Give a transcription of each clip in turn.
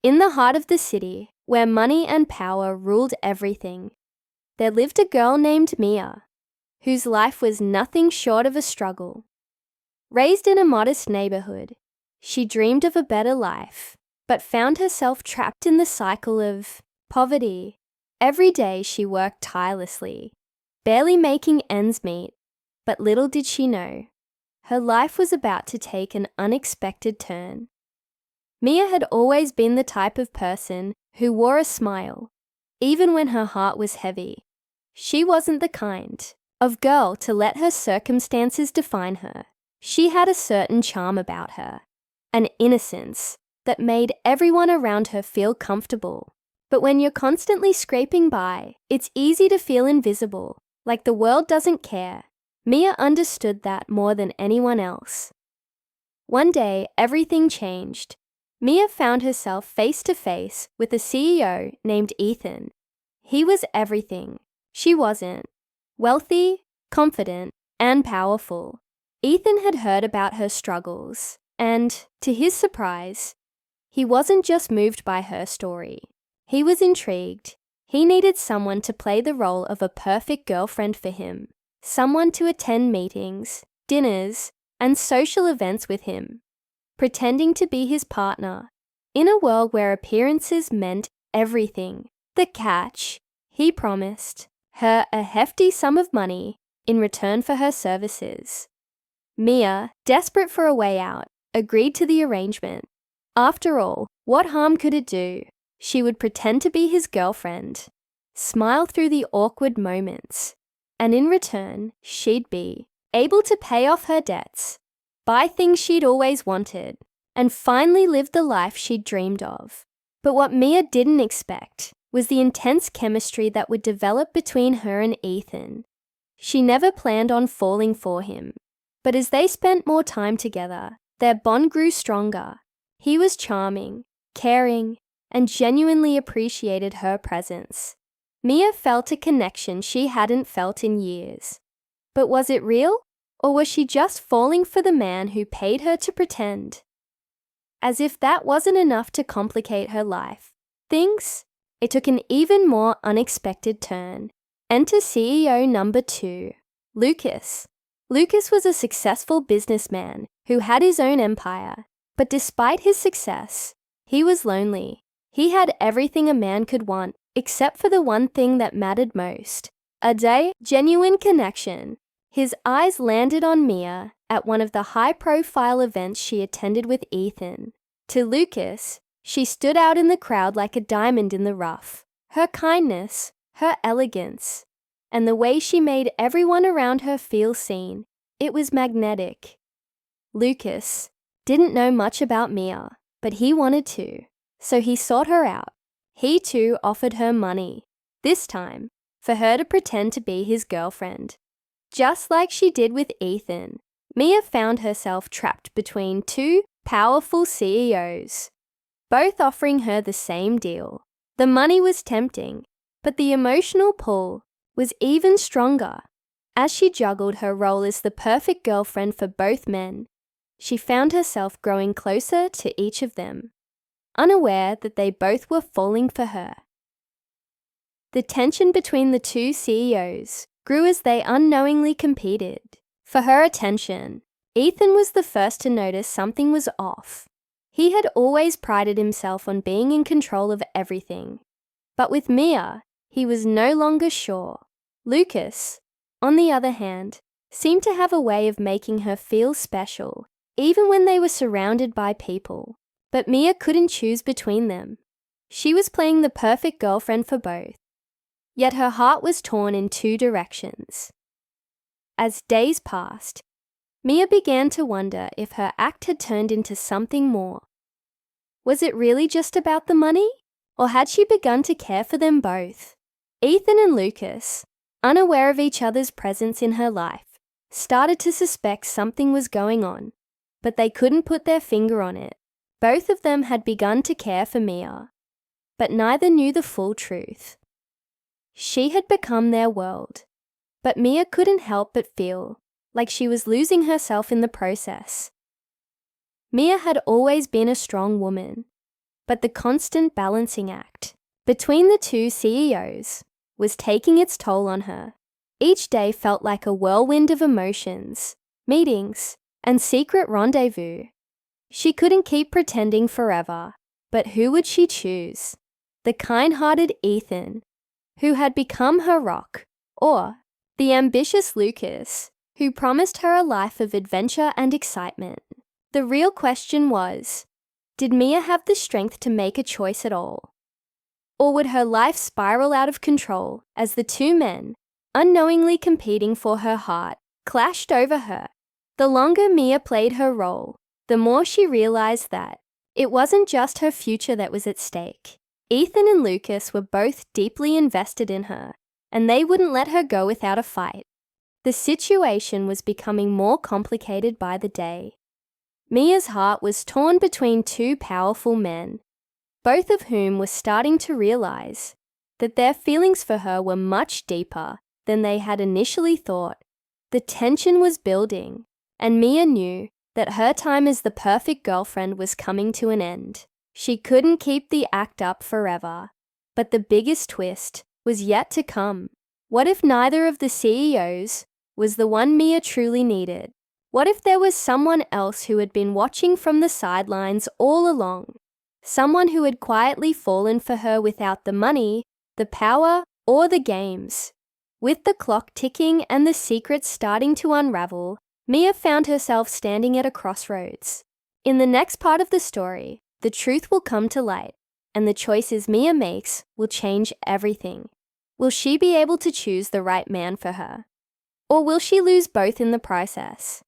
In the heart of the city, where money and power ruled everything, there lived a girl named Mia, whose life was nothing short of a struggle. Raised in a modest neighborhood, she dreamed of a better life, but found herself trapped in the cycle of poverty. Every day she worked tirelessly, barely making ends meet, but little did she know, her life was about to take an unexpected turn. Mia had always been the type of person who wore a smile, even when her heart was heavy. She wasn't the kind of girl to let her circumstances define her. She had a certain charm about her, an innocence that made everyone around her feel comfortable. But when you're constantly scraping by, it's easy to feel invisible, like the world doesn't care. Mia understood that more than anyone else. One day, everything changed. Mia found herself face to face with a CEO named Ethan. He was everything she wasn't: wealthy, confident, and powerful. Ethan had heard about her struggles, and, to his surprise, he wasn't just moved by her story. He was intrigued. He needed someone to play the role of a perfect girlfriend for him, someone to attend meetings, dinners, and social events with him, pretending to be his partner. In a world where appearances meant everything, the catch: he promised her a hefty sum of money in return for her services. Mia, desperate for a way out, agreed to the arrangement. After all, what harm could it do? She would pretend to be his girlfriend, smile through the awkward moments, and in return, she'd be able to pay off her debts, buy things she'd always wanted, and finally live the life she'd dreamed of. But what Mia didn't expect was the intense chemistry that would develop between her and Ethan. She never planned on falling for him, but as they spent more time together, their bond grew stronger. He was charming, caring, and genuinely appreciated her presence. Mia felt a connection she hadn't felt in years. But was it real? Or was she just falling for the man who paid her to pretend? As if that wasn't enough to complicate her life, it took an even more unexpected turn. Enter CEO number 2, Lucas. Lucas was a successful businessman who had his own empire, but despite his success, he was lonely. He had everything a man could want, except for the one thing that mattered most: a genuine connection. His eyes landed on Mia at one of the high-profile events she attended with Ethan. To Lucas, she stood out in the crowd like a diamond in the rough. Her kindness, her elegance, and the way she made everyone around her feel seen, it was magnetic. Lucas didn't know much about Mia, but he wanted to, so he sought her out. He too offered her money, this time for her to pretend to be his girlfriend. Just like she did with Ethan, Mia found herself trapped between two powerful CEOs, both offering her the same deal. The money was tempting, but the emotional pull was even stronger. As she juggled her role as the perfect girlfriend for both men, she found herself growing closer to each of them, unaware that they both were falling for her. The tension between the two CEOs grew as they unknowingly competed for her attention. Ethan was the first to notice something was off. He had always prided himself on being in control of everything. But with Mia, he was no longer sure. Lucas, on the other hand, seemed to have a way of making her feel special, even when they were surrounded by people. But Mia couldn't choose between them. She was playing the perfect girlfriend for both. Yet her heart was torn in two directions. As days passed, Mia began to wonder if her act had turned into something more. Was it really just about the money? Or had she begun to care for them both? Ethan and Lucas, unaware of each other's presence in her life, started to suspect something was going on, but they couldn't put their finger on it. Both of them had begun to care for Mia, but neither knew the full truth. She had become their world, but Mia couldn't help but feel like she was losing herself in the process. Mia had always been a strong woman, but the constant balancing act between the two CEOs was taking its toll on her. Each day felt like a whirlwind of emotions, meetings, and secret rendezvous. She couldn't keep pretending forever, but who would she choose? The kind-hearted Ethan, who had become her rock, or the ambitious Lucas, who promised her a life of adventure and excitement? The real question was, did Mia have the strength to make a choice at all? Or would her life spiral out of control as the two men, unknowingly competing for her heart, clashed over her? The longer Mia played her role, the more she realized that it wasn't just her future that was at stake. Ethan and Lucas were both deeply invested in her, and they wouldn't let her go without a fight. The situation was becoming more complicated by the day. Mia's heart was torn between two powerful men, both of whom were starting to realize that their feelings for her were much deeper than they had initially thought. The tension was building, and Mia knew that her time as the perfect girlfriend was coming to an end. She couldn't keep the act up forever, but the biggest twist was yet to come. What if neither of the CEOs was the one Mia truly needed? What if there was someone else who had been watching from the sidelines all along? Someone who had quietly fallen for her without the money, the power, or the games. With the clock ticking and the secrets starting to unravel, Mia found herself standing at a crossroads. In the next part of the story, the truth will come to light, and the choices Mia makes will change everything. Will she be able to choose the right man for her? Or will she lose both in the process?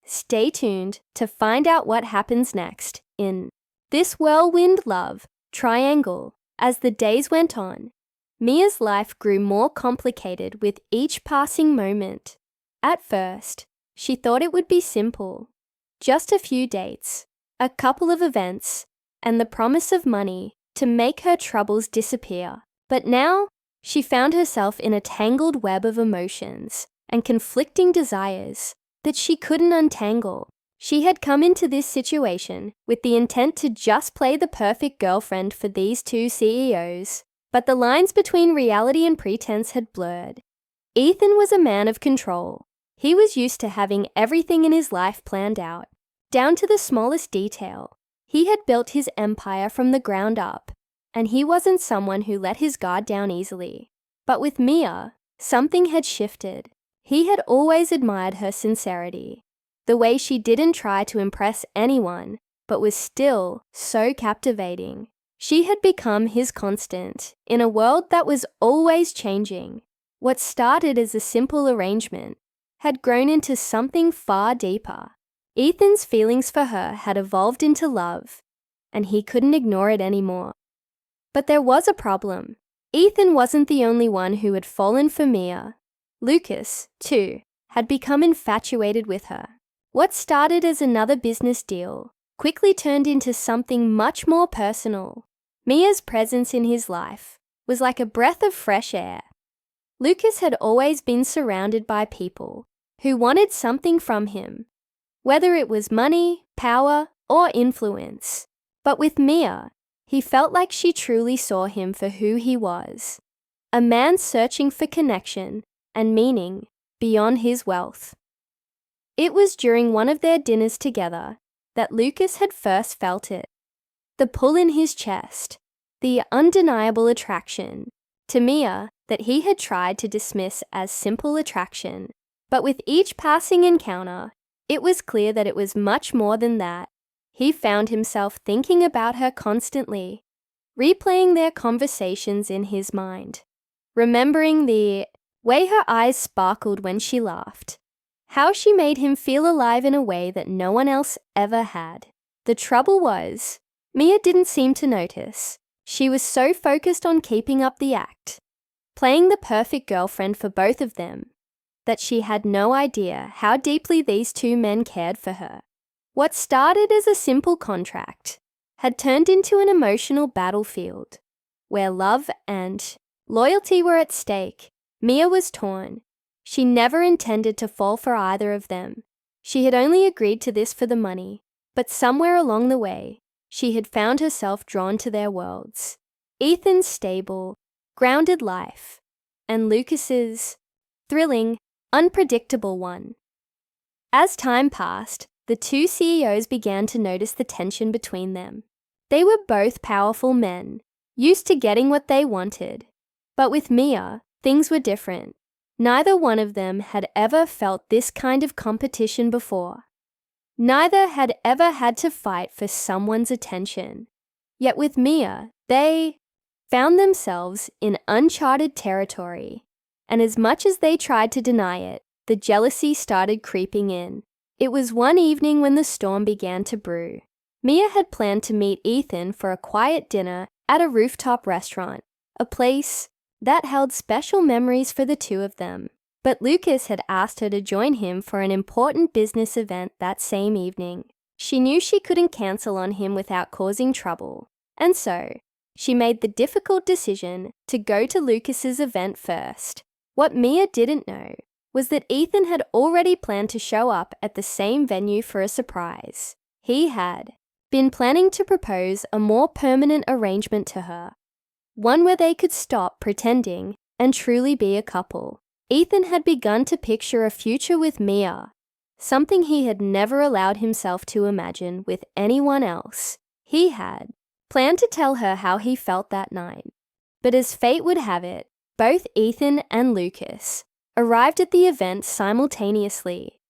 Stay tuned to find out what happens next in this whirlwind love triangle. As the days went on, Mia's life grew more complicated with each passing moment. At first, she thought it would be simple. Just a few dates, a couple of events, and the promise of money to make her troubles disappear. But now, she found herself in a tangled web of emotions and conflicting desires that she couldn't untangle. She had come into this situation with the intent to just play the perfect girlfriend for these two CEOs, but the lines between reality and pretense had blurred. Ethan was a man of control. He was used to having everything in his life planned out, down to the smallest detail. He had built his empire from the ground up, and he wasn't someone who let his guard down easily. But with Mia, something had shifted. He had always admired her sincerity, the way she didn't try to impress anyone, but was still so captivating. She had become his constant in a world that was always changing. What started as a simple arrangement had grown into something far deeper. Ethan's feelings for her had evolved into love, and he couldn't ignore it anymore. But there was a problem. Ethan wasn't the only one who had fallen for Mia. Lucas, too, had become infatuated with her. What started as another business deal quickly turned into something much more personal. Mia's presence in his life was like a breath of fresh air. Lucas had always been surrounded by people who wanted something from him, whether it was money, power, or influence. But with Mia, he felt like she truly saw him for who he was, a man searching for connection and meaning beyond his wealth. It was during one of their dinners together that Lucas had first felt it. The pull in his chest, the undeniable attraction to Mia that he had tried to dismiss as simple attraction. But with each passing encounter, it was clear that it was much more than that. He found himself thinking about her constantly, replaying their conversations in his mind, remembering the way her eyes sparkled when she laughed, how she made him feel alive in a way that no one else ever had. The trouble was, Mia didn't seem to notice. She was so focused on keeping up the act, playing the perfect girlfriend for both of them, that she had no idea how deeply these two men cared for her. What started as a simple contract had turned into an emotional battlefield, where love and loyalty were at stake. Mia was torn. She never intended to fall for either of them. She had only agreed to this for the money, but somewhere along the way, she had found herself drawn to their worlds. Ethan's stable, grounded life, and Lucas's thrilling, unpredictable one. As time passed, the two CEOs began to notice the tension between them. They were both powerful men, used to getting what they wanted. But with Mia, things were different. Neither one of them had ever felt this kind of competition before. Neither had ever had to fight for someone's attention. Yet with Mia, they found themselves in uncharted territory. And as much as they tried to deny it, the jealousy started creeping in. It was one evening when the storm began to brew. Mia had planned to meet Ethan for a quiet dinner at a rooftop restaurant, a place that held special memories for the two of them. But Lucas had asked her to join him for an important business event that same evening. She knew she couldn't cancel on him without causing trouble, and so she made the difficult decision to go to Lucas's event first. What Mia didn't know was that Ethan had already planned to show up at the same venue for a surprise. He had been planning to propose a more permanent arrangement to her, one where they could stop pretending and truly be a couple. Ethan had begun to picture a future with Mia, something he had never allowed himself to imagine with anyone else. He had planned to tell her how he felt that night. But as fate would have it, both Ethan and Lucas arrived at the event simultaneously,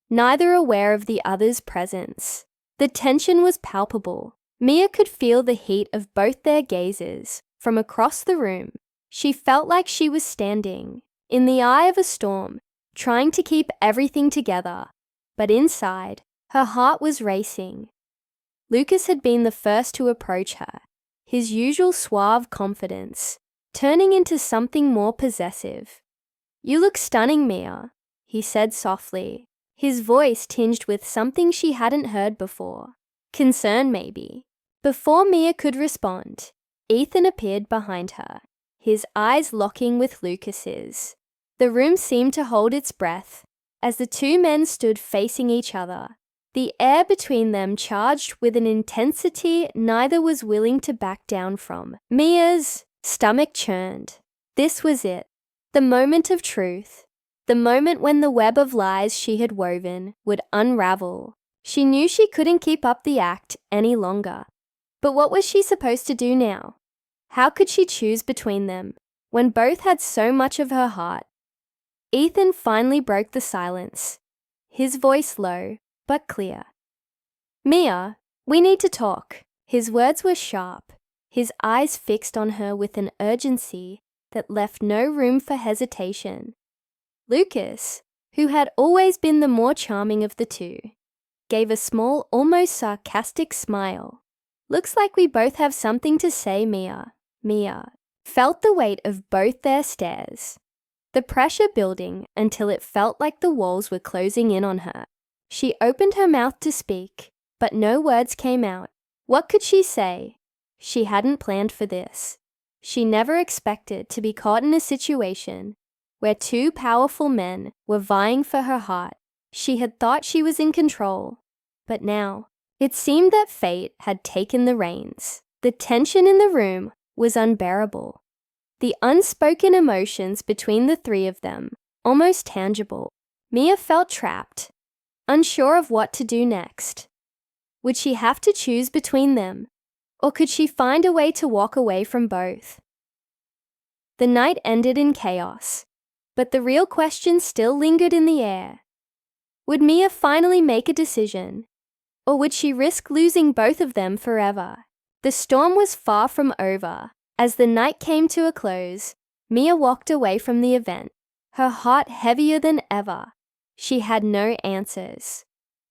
neither aware of the other's presence. The tension was palpable. Mia could feel the heat of both their gazes from across the room. She felt like she was standing in the eye of a storm, trying to keep everything together, but inside, her heart was racing. Lucas had been the first to approach her, his usual suave confidence turning into something more possessive. "You look stunning, Mia," he said softly, his voice tinged with something she hadn't heard before. Concern, maybe. Before Mia could respond, Ethan appeared behind her, his eyes locking with Lucas's. The room seemed to hold its breath as the two men stood facing each other, the air between them charged with an intensity neither was willing to back down from. Mia's stomach churned. This was it, the moment of truth, the moment when the web of lies she had woven would unravel. She knew she couldn't keep up the act any longer. But what was she supposed to do now? How could she choose between them when both had so much of her heart? Ethan finally broke the silence, his voice low but clear. "Mia, we need to talk." His words were sharp, his eyes fixed on her with an urgency that left no room for hesitation. Lucas, who had always been the more charming of the two, gave a small, almost sarcastic smile. "Looks like we both have something to say, Mia." Mia felt the weight of both their stares, the pressure building until it felt like the walls were closing in on her. She opened her mouth to speak, but no words came out. What could she say? She hadn't planned for this. She never expected to be caught in a situation where two powerful men were vying for her heart. She had thought she was in control, but now it seemed that fate had taken the reins. The tension in the room was unbearable. The unspoken emotions between the three of them, almost tangible. Mia felt trapped, unsure of what to do next. Would she have to choose between them, or could she find a way to walk away from both? The night ended in chaos, but the real question still lingered in the air. Would Mia finally make a decision, or would she risk losing both of them forever? The storm was far from over. As the night came to a close, Mia walked away from the event, her heart heavier than ever. She had no answers,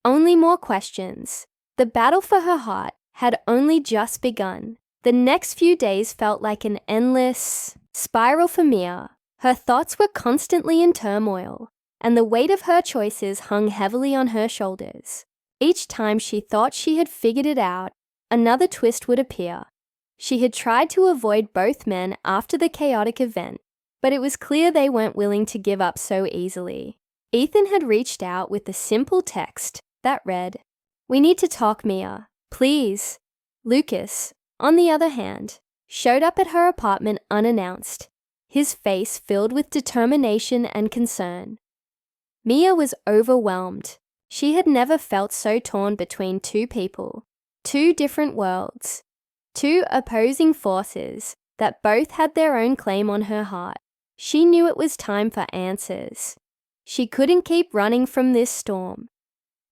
only more questions. The battle for her heart had only just begun. The next few days felt like an endless spiral for Mia. Her thoughts were constantly in turmoil, and the weight of her choices hung heavily on her shoulders. Each time she thought she had figured it out, another twist would appear. She had tried to avoid both men after the chaotic event, but it was clear they weren't willing to give up so easily. Ethan had reached out with a simple text that read, "We need to talk, Mia. Please." Lucas, on the other hand, showed up at her apartment unannounced, his face filled with determination and concern. Mia was overwhelmed. She had never felt so torn between two people, two different worlds, two opposing forces that both had their own claim on her heart. She knew it was time for answers. She couldn't keep running from this storm.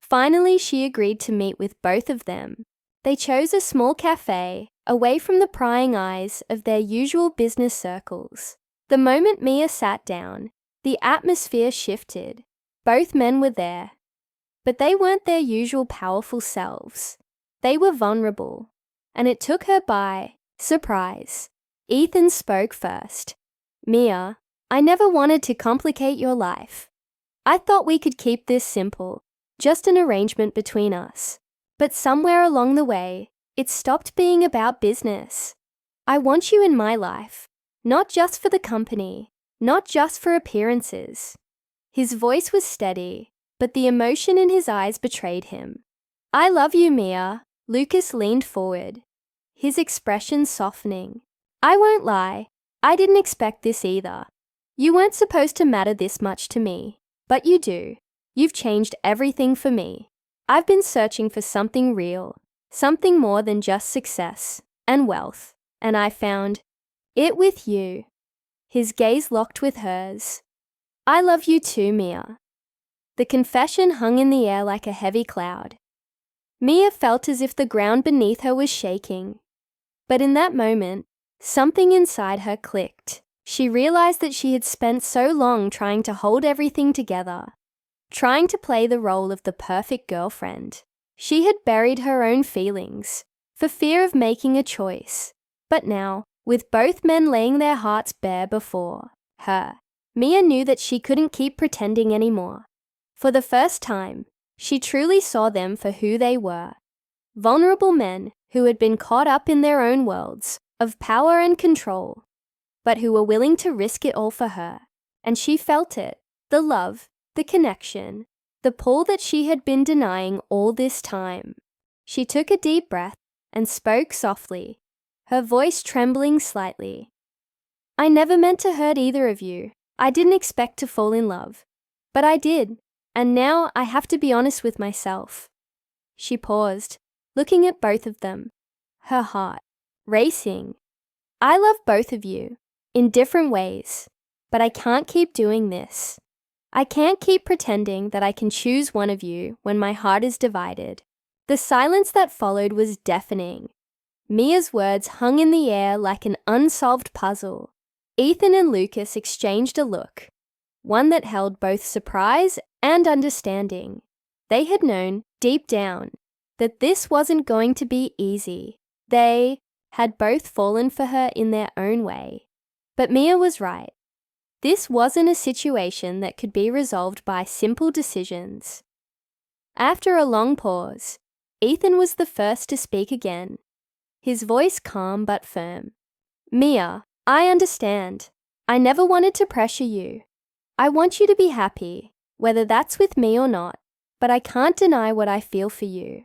Finally, she agreed to meet with both of them. They chose a small cafe, away from the prying eyes of their usual business circles. The moment Mia sat down, the atmosphere shifted. Both men were there, but they weren't their usual powerful selves. They were vulnerable, and it took her by surprise. Ethan spoke first. "Mia, I never wanted to complicate your life. I thought we could keep this simple, just an arrangement between us. But somewhere along the way, it stopped being about business. I want you in my life, not just for the company, not just for appearances." His voice was steady, but the emotion in his eyes betrayed him. "I love you, Mia." Lucas leaned forward, his expression softening. "I won't lie, I didn't expect this either. You weren't supposed to matter this much to me, but you do. You've changed everything for me. I've been searching for something real, something more than just success and wealth, and I found it with you." His gaze locked with hers. "I love you too, Mia." The confession hung in the air like a heavy cloud. Mia felt as if the ground beneath her was shaking. But in that moment, something inside her clicked. She realized that she had spent so long trying to hold everything together, trying to play the role of the perfect girlfriend. She had buried her own feelings, for fear of making a choice. But now, with both men laying their hearts bare before her, Mia knew that she couldn't keep pretending anymore. For the first time, she truly saw them for who they were. Vulnerable men who had been caught up in their own worlds of power and control, but who were willing to risk it all for her. And she felt it, the love, the connection, the pull that she had been denying all this time. She took a deep breath and spoke softly, her voice trembling slightly. "I never meant to hurt either of you. I didn't expect to fall in love, but I did, and now I have to be honest with myself." She paused, looking at both of them, her heart racing. "I love both of you, in different ways, but I can't keep doing this. I can't keep pretending that I can choose one of you when my heart is divided." The silence that followed was deafening. Mia's words hung in the air like an unsolved puzzle. Ethan and Lucas exchanged a look, one that held both surprise and understanding. They had known, deep down, that this wasn't going to be easy. They had both fallen for her in their own way. But Mia was right. This wasn't a situation that could be resolved by simple decisions. After a long pause, Ethan was the first to speak again, his voice calm but firm. "Mia, I understand. I never wanted to pressure you. I want you to be happy, whether that's with me or not, but I can't deny what I feel for you.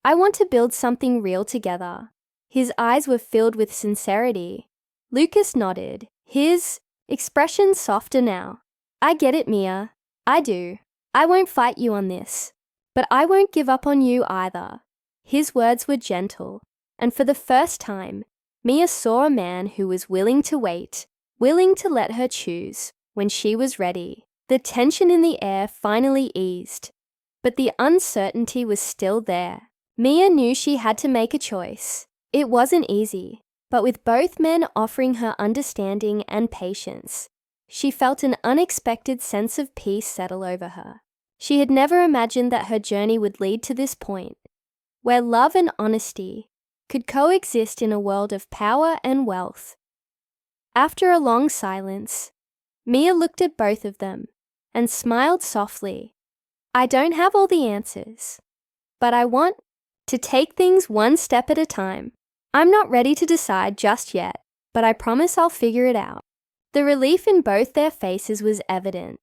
I want to build something real together." His eyes were filled with sincerity. Lucas nodded, his expression softer now. "I get it, Mia. I do. I won't fight you on this, but I won't give up on you either." His words were gentle, and for the first time, Mia saw a man who was willing to wait, willing to let her choose when she was ready. The tension in the air finally eased, but the uncertainty was still there. Mia knew she had to make a choice. It wasn't easy, but with both men offering her understanding and patience, she felt an unexpected sense of peace settle over her. She had never imagined that her journey would lead to this point, where love and honesty could coexist in a world of power and wealth. After a long silence, Mia looked at both of them and smiled softly. "I don't have all the answers, but I want to take things one step at a time. I'm not ready to decide just yet, but I promise I'll figure it out." The relief in both their faces was evident,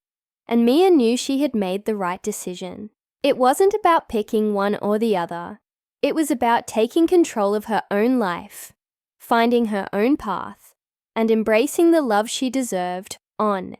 and Mia knew she had made the right decision. It wasn't about picking one or the other. It was about taking control of her own life, finding her own path, and embracing the love she deserved on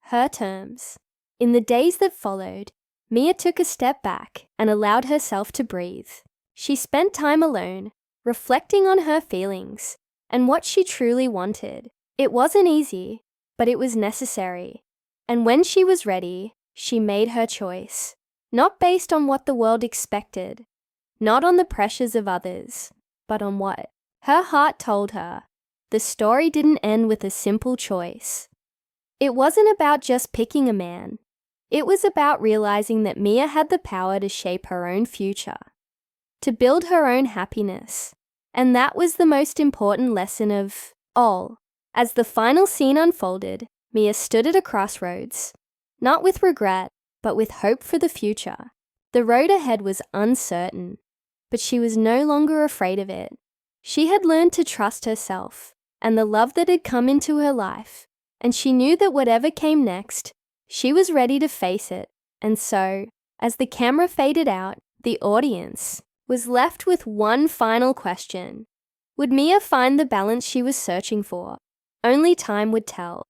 her terms. In the days that followed, Mia took a step back and allowed herself to breathe. She spent time alone, reflecting on her feelings and what she truly wanted. It wasn't easy, but it was necessary. And when she was ready, she made her choice, not based on what the world expected, not on the pressures of others, but on what her heart told her. The story didn't end with a simple choice. It wasn't about just picking a man. It was about realizing that Mia had the power to shape her own future, to build her own happiness. And that was the most important lesson of all. As the final scene unfolded, Mia stood at a crossroads, not with regret, but with hope for the future. The road ahead was uncertain, but she was no longer afraid of it. She had learned to trust herself and the love that had come into her life, and she knew that whatever came next, she was ready to face it. And so, as the camera faded out, the audience was left with one final question. Would Mia find the balance she was searching for? Only time would tell.